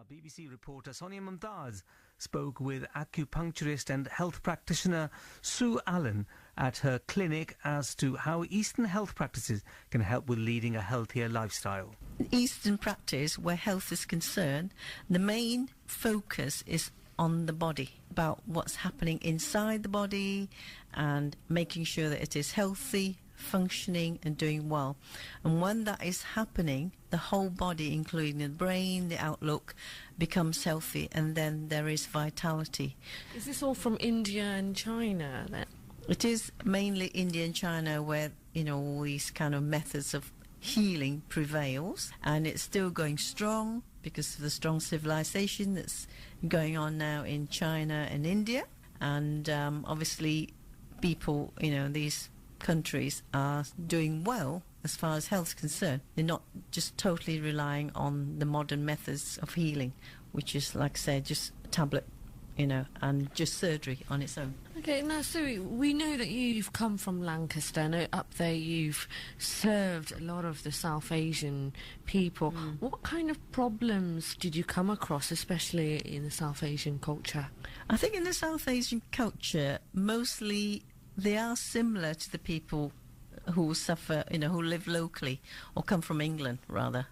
BBC reporter Sonia Mumtaz spoke with acupuncturist and health practitioner Sue Allen at her clinic as to how Eastern health practices can help with leading a healthier lifestyle. Eastern practice, where health is concerned, the main focus is on the body, about what's happening inside the body and making sure that it is healthy, functioning and doing well. And when that is happening, the whole body, including the brain, the outlook, becomes healthy, and then there is vitality. Is this all from India and China then? It is mainly India and China where, all these kind of methods of healing prevails, and it's still going strong because of the strong civilization that's going on now in China and India. And obviously people, these countries are doing well as far as health is concerned. They're not just totally relying on the modern methods of healing, which is, like I said, just a tablet, and just surgery on its own. Okay, now Sue, we know that you've come from Lancaster, and up there you've served a lot of the South Asian people. What kind of problems did you come across, especially in the South Asian culture? I think in the South Asian culture, mostly they are similar to the people who suffer, who live locally or come from England, rather.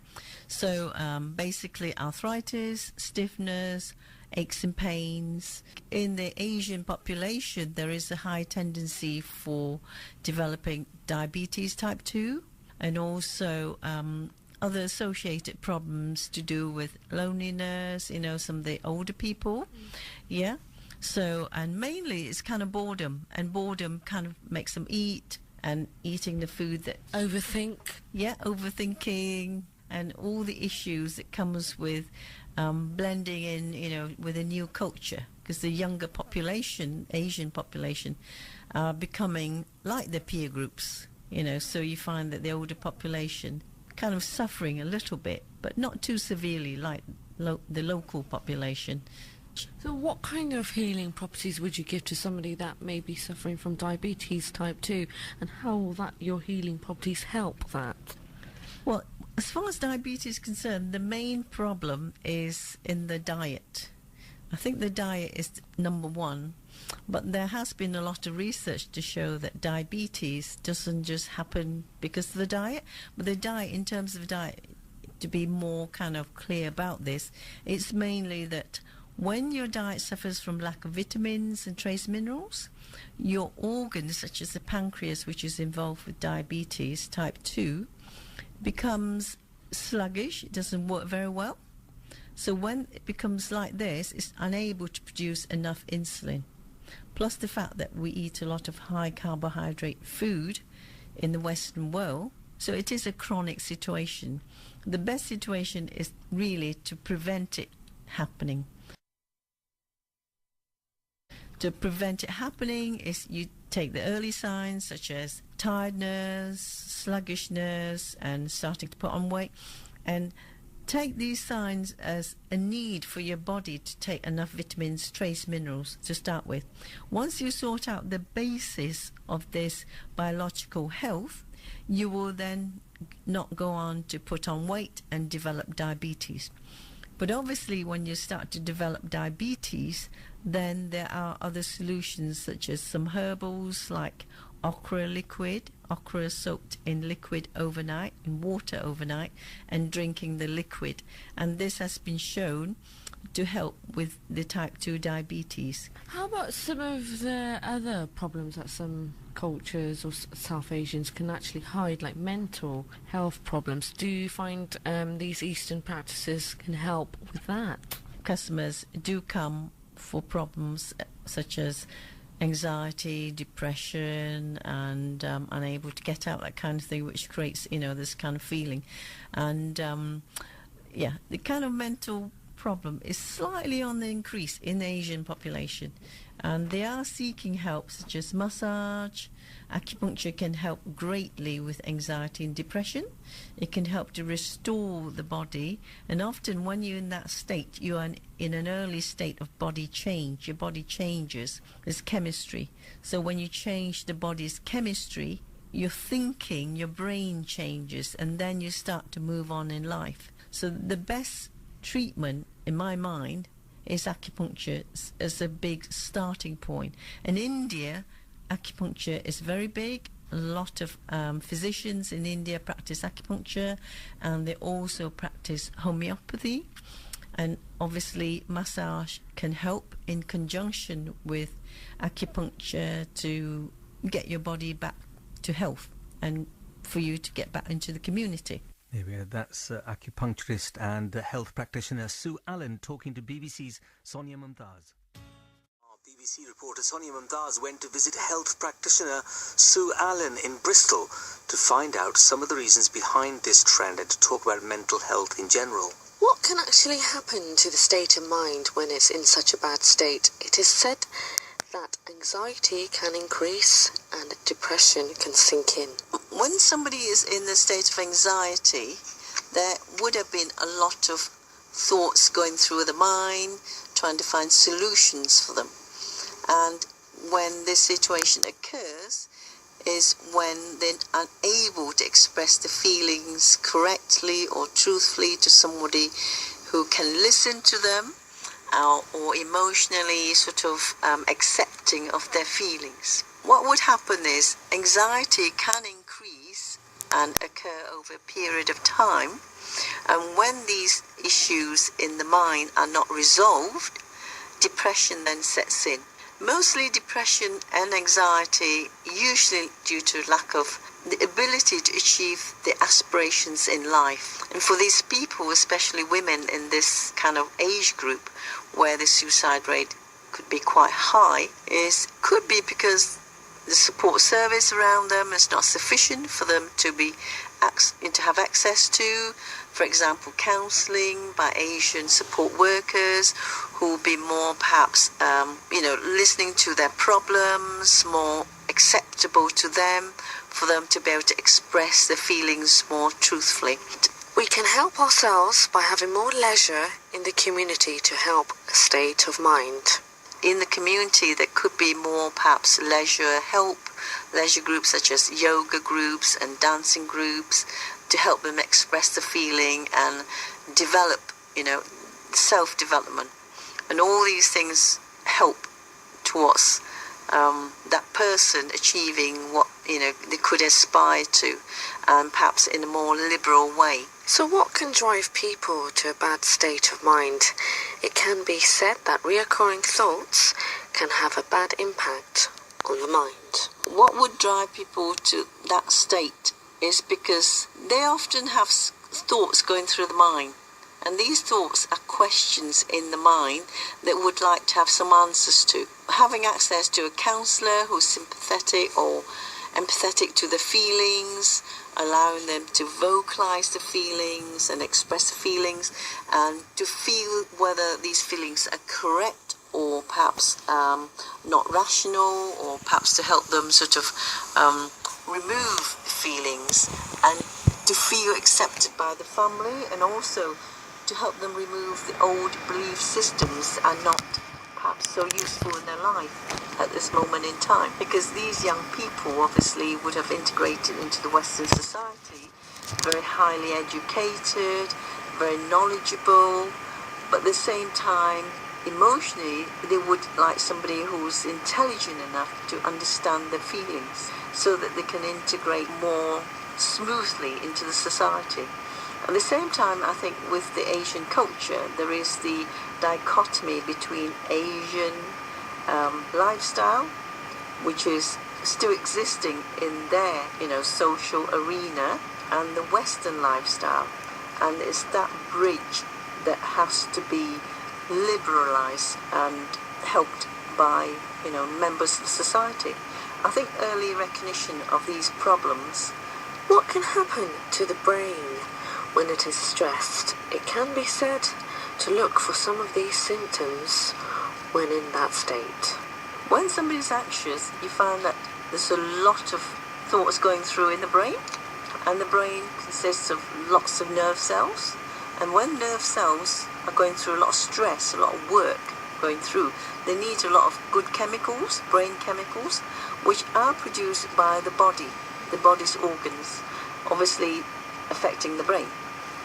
So basically arthritis, stiffness, aches and pains. In the Asian population, there is a high tendency for developing diabetes type 2 and also other associated problems to do with loneliness, some of the older people. Yeah. So, and mainly it's kind of boredom, and boredom kind of makes them eat, and eating the food that... Overthink. Yeah, overthinking, and all the issues that comes with blending in, with a new culture, because the younger population, Asian population, are becoming like their peer groups, so you find that the older population kind of suffering a little bit, but not too severely like the local population. So what kind of healing properties would you give to somebody that may be suffering from diabetes type 2, and how will your healing properties help that? Well, as far as diabetes is concerned, the main problem is in the diet. I think the diet is number one, but there has been a lot of research to show that diabetes doesn't just happen because of the diet, but the diet, in terms of diet, to be more kind of clear about this, it's mainly that when your diet suffers from lack of vitamins and trace minerals, your organs, such as the pancreas, which is involved with diabetes type 2, becomes sluggish. It doesn't work very well. So when it becomes like this, it's unable to produce enough insulin. Plus the fact that we eat a lot of high carbohydrate food in the Western world. So it is a chronic situation. The best situation is really to prevent it happening. To prevent it happening is you take the early signs such as tiredness, sluggishness, and starting to put on weight, and take these signs as a need for your body to take enough vitamins, trace minerals to start with. Once you sort out the basis of this biological health, you will then not go on to put on weight and develop diabetes. But obviously when you start to develop diabetes, then there are other solutions such as some herbals like okra liquid, okra soaked in liquid overnight, in water overnight, and drinking the liquid. And this has been shown to help with the type 2 diabetes. How about some of the other problems that some cultures or South Asians can actually hide, like mental health problems? Do you find these Eastern practices can help with that? Customers do come for problems such as anxiety, depression, and unable to get out, that kind of thing, which creates, this kind of feeling. And, the kind of mental problem is slightly on the increase in the Asian population, and they are seeking help such as massage. Acupuncture can help greatly with anxiety and depression. It can help to restore the body, and often when you're in that state, you are in an early state of body change. Your body changes. There's chemistry. So when you change the body's chemistry, your thinking, your brain changes, and then you start to move on in life. So the best treatment, in my mind, is acupuncture as a big starting point. In India, acupuncture is very big. A lot of physicians in India practice acupuncture, and they also practice homeopathy. And obviously massage can help in conjunction with acupuncture to get your body back to health and for you to get back into the community. There we go. That's acupuncturist and health practitioner Sue Allen talking to BBC's Sonia Mumtaz. Our BBC reporter Sonia Mumtaz went to visit health practitioner Sue Allen in Bristol to find out some of the reasons behind this trend and to talk about mental health in general. What can actually happen to the state of mind when it's in such a bad state? It is said that anxiety can increase and depression can sink in. When somebody is in the state of anxiety, there would have been a lot of thoughts going through the mind, trying to find solutions for them. And when this situation occurs is when they're unable to express the feelings correctly or truthfully to somebody who can listen to them, or emotionally sort of accepting of their feelings. What would happen is anxiety can increase and occur over a period of time, and when these issues in the mind are not resolved, depression then sets in. Mostly depression and anxiety, usually due to lack of the ability to achieve the aspirations in life. And for these people, especially women in this kind of age group where the suicide rate could be quite high, could be because the support service around them is not sufficient for them to have access to. For example, counselling by Asian support workers who will be more perhaps, listening to their problems, more acceptable to them, for them to be able to express their feelings more truthfully. We can help ourselves by having more leisure in the community to help a state of mind. In the community, there could be more perhaps leisure groups such as yoga groups and dancing groups to help them express the feeling and develop, self-development. And all these things help towards that person achieving what, they could aspire to, perhaps in a more liberal way. So what can drive people to a bad state of mind? It can be said that reoccurring thoughts can have a bad impact on the mind. What would drive people to that state is because they often have thoughts going through the mind. And these thoughts are questions in the mind that would like to have some answers to. Having access to a counsellor who's sympathetic or empathetic to the feelings, allowing them to vocalise the feelings and express the feelings and to feel whether these feelings are correct or perhaps not rational, or perhaps to help them sort of remove feelings and to feel accepted by the family, and also to help them remove the old belief systems are not perhaps so useful in their life at this moment in time, because these young people obviously would have integrated into the Western society, very highly educated, very knowledgeable, but at the same time emotionally they would like somebody who's intelligent enough to understand their feelings so that they can integrate more smoothly into the society. At the same time, I think with the Asian culture, there is the dichotomy between Asian lifestyle, which is still existing in their, social arena, and the Western lifestyle. And it's that bridge that has to be liberalised and helped by, members of the society. I think early recognition of these problems. What can happen to the brain when it is stressed? It can be said to look for some of these symptoms when in that state. When somebody's anxious, you find that there's a lot of thoughts going through in the brain, and the brain consists of lots of nerve cells, and when nerve cells are going through a lot of stress, a lot of work going through, they need a lot of good chemicals, brain chemicals, which are produced by the body's organs, obviously affecting the brain.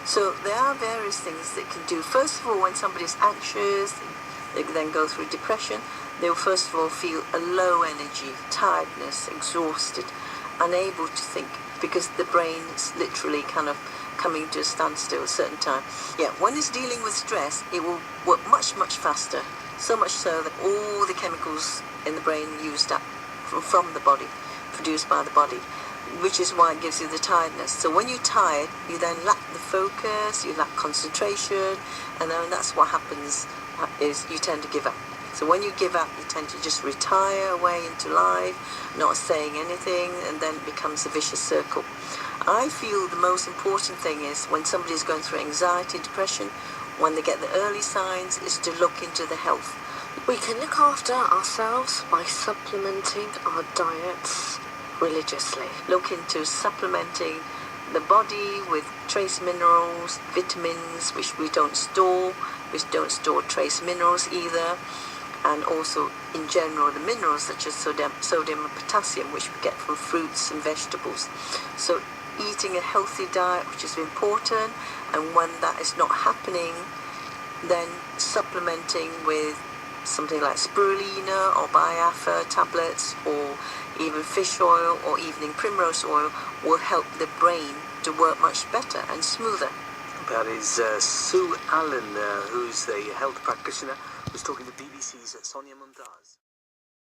So there are various things that can do. First of all, when somebody's anxious, they then go through depression, they'll first of all feel a low energy, tiredness, exhausted, unable to think, because the brain's literally kind of coming to a standstill at a certain time. Yeah, when it's dealing with stress, it will work much, much faster. So much so that all the chemicals in the brain used up from the body, produced by the body, which is why it gives you the tiredness. So when you're tired, you then lack the focus, you lack concentration, and then that's what happens, is you tend to give up. So when you give up, you tend to just retire away into life, not saying anything, and then it becomes a vicious circle. I feel the most important thing is when somebody's going through anxiety, depression, when they get the early signs, is to look into the health. We can look after ourselves by supplementing our diets religiously. Look into supplementing the body with trace minerals, vitamins, which we don't store trace minerals either, and also in general the minerals such as sodium and potassium, which we get from fruits and vegetables. So eating a healthy diet, which is important, and when that is not happening, then supplementing with something like spirulina or biafra tablets, or even fish oil or evening primrose oil, will help the brain to work much better and smoother. That is Sue Allen, who's the health practitioner, who's talking to BBC's Sonia Mumtaz.